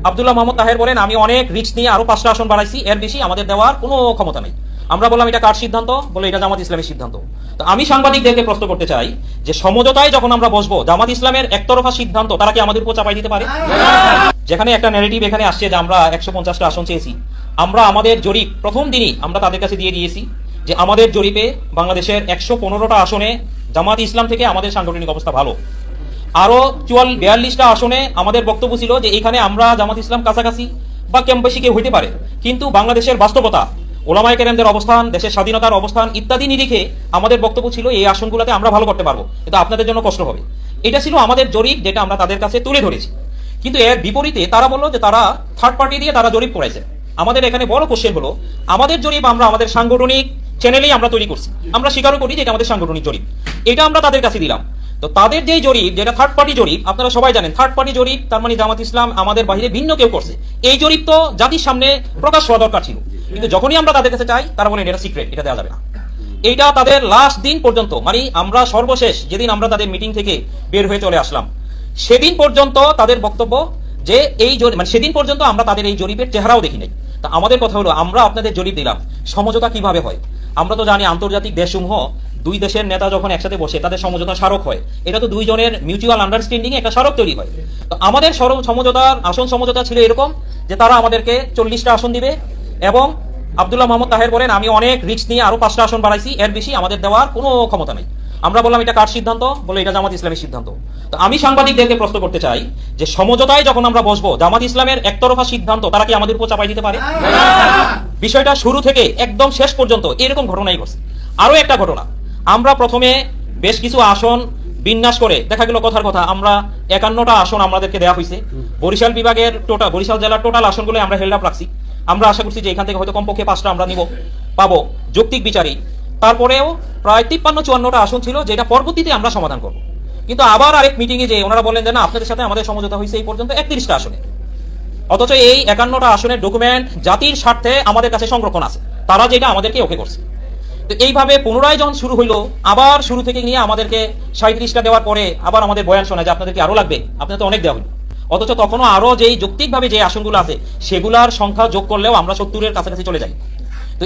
আব্দুল্লাহ মোহাম্মদ তাহের বলেন, আমি অনেক রিস্ক নিয়ে আরো 5টা আসন বাড়াইছি, এর বেশি আমাদের দেওয়ার কোনো ক্ষমতা নেই। আমরা বললাম এটা কার সিদ্ধান্ত? বলে এটা জামাত ইসলামের সিদ্ধান্ত। তো আমি সাংবাদিকদেরকে প্রশ্ন করতে চাই যে সমঝোতায় যখন আমরা বসবো, জামাত ইসলামের একতরফা সিদ্ধান্ত তারা কি আমাদের উপর চাপাই দিতে পারে? যেখানে একটা ন্যারেটিভ এখানে আসছে যে আমরা 150টা আসন চেয়েছি, আমরা আমাদের জরিপ প্রথম দিনই আমরা তাদের কাছে দিয়ে দিয়েছি যে আমাদের জরিপে বাংলাদেশের 115টা আসনে জামাত ইসলাম থেকে আমাদের সাংগঠনিক অবস্থা ভালো। আরো 42টা আসনে আমাদের বক্তব্য ছিল যে এখানে আমরা জামাত ইসলাম কাছাকাছি বা কম বেশি কেউ হইতে পারে, কিন্তু বাংলাদেশের বাস্তবতা, ওলামায়ে কেরামদের অবস্থান, দেশের স্বাধীনতার অবস্থান ইত্যাদি নিরিখে আমাদের বক্তব্য ছিল এই আসনগুলোতে আমরা ভালো করতে পারবো, কিন্তু আপনাদের জন্য কষ্ট হবে। এটা ছিল আমাদের জরিপ, যেটা আমরা তাদের কাছে তুলে ধরেছি। কিন্তু এর বিপরীতে তারা বললো যে তারা থার্ড পার্টি দিয়ে তারা জরিপ করাইছে। আমাদের এখানে বড় কোশ্চেন হলো, আমাদের জরিপ আমরা আমাদের সাংগঠনিক চ্যানেলেই আমরা তৈরি করছি, আমরা স্বীকারও করি যে এটা আমাদের সাংগঠনিক জরিপ, এটা আমরা তাদের কাছে দিলাম। তো তাদের যেই জরিপ, যেটা থার্ড পার্টি জরিপ, আপনারা সবাই জানেন থার্ড পার্টি জরিপ তার মানে জামাত ইসলাম আমাদের বাইরে ভিন্ন কেউ করছে। এই জরিপ তো জাতির সামনে প্রকাশ হওয়া দরকার ছিল, কিন্তু যখনই আমরা তাদের কাছে চাই তারা বলেন এটা সিক্রেট, এটা দেওয়া যাবে না। এইটা তাদের লাস্ট দিন পর্যন্ত, মানে আমরা সর্বশেষ যেদিন আমরা তাদের মিটিং থেকে বের হয়ে চলে আসলাম সেদিন পর্যন্ত তাদের বক্তব্য যে এই মানে সেদিন পর্যন্ত আমরা তাদের এই জরিপের চেহারাও দেখি নাই। তা আমাদের কথা হলো, আমরা আপনাদের জরিপ দিলাম, সমঝোতা কিভাবে হয়? আমরা তো জানি আন্তর্জাতিক দেশসমূহ দুই দেশের নেতা যখন একসাথে বসে তাদের সমঝোতা স্মারক হয়, এটা তো দুইজনের মিউচুয়াল আন্ডারস্ট্যান্ডিং একটা স্মারক তৈরি হয়। তো আমাদের সমঝোতার আসন সমঝোতা ছিল এরকম যে তারা আমাদেরকে 40টা আসন দিবে, এবং আব্দুল্লাহ মোহাম্মদ তাহের বলেন, আমি অনেক রিস্ক নিয়ে আরো 5টা আসন বাড়াইছি, এর বেশি আমাদের দেওয়ার কোনো ক্ষমতা নেই। আমরা বললাম এটা কার সিদ্ধান্ত? বলে এটা জামাত ইসলামের সিদ্ধান্ত। তো আমি সাংবাদিকদেরকে প্রশ্ন করতে চাই যে সমঝোতায় যখন আমরা বসবো, জামাত ইসলামের একতরফা সিদ্ধান্ত তারা কি আমাদের উপর চাপাই দিতে পারে? বিষয়টা শুরু থেকে একদম শেষ পর্যন্ত এরকম ঘটনাই ঘটছে। আরো একটা ঘটনা, আমরা প্রথমে বেশ কিছু আসন বিন্যাস করে দেখা গেল, কথার কথা আমরা 51টা আসন আমাদেরকে দেওয়া হয়েছে। বরিশাল বিভাগের বরিশাল জেলার টোটাল আসনগুলো আমরা হেল্ড আপ রাখছি। আমরা আশা করছি যে এখান থেকে হয়তো কমপক্ষে 5টা আমরা পাবো যৌক্তিক বিচারই। তারপরেও প্রায় 53-54টা আসন ছিল, যেটা পরবর্তীতে আমরা সমাধান করব। কিন্তু আবার আরেক মিটিং এ যে ওনারা বললেন যে না, আপনাদের সাথে আমাদের সমঝোতা হয়েছে এই পর্যন্ত 31টা আসনে, অথচ এই 51টা আসনের ডকুমেন্ট জাতির স্বার্থে আমাদের কাছে সংরক্ষণ আছে, তারা যেটা আমাদেরকে ওকে করছে। তো এইভাবে পুনরায় যখন শুরু হইলো, আবার শুরু থেকে নিয়ে আমাদেরকে 37টা দেওয়ার পরে আবার আমাদের বয়ান শোনা যে আপনাদেরকে আরো লাগবে, আপনাদের তো অনেক দেওয়া হইলো। অথচ তখনও আরো যেই যৌক্তিকভাবে যে আসনগুলো আছে সেগুলার সংখ্যা যোগ করলেও আমরা 70-এর কাছাকাছি চলে যাই।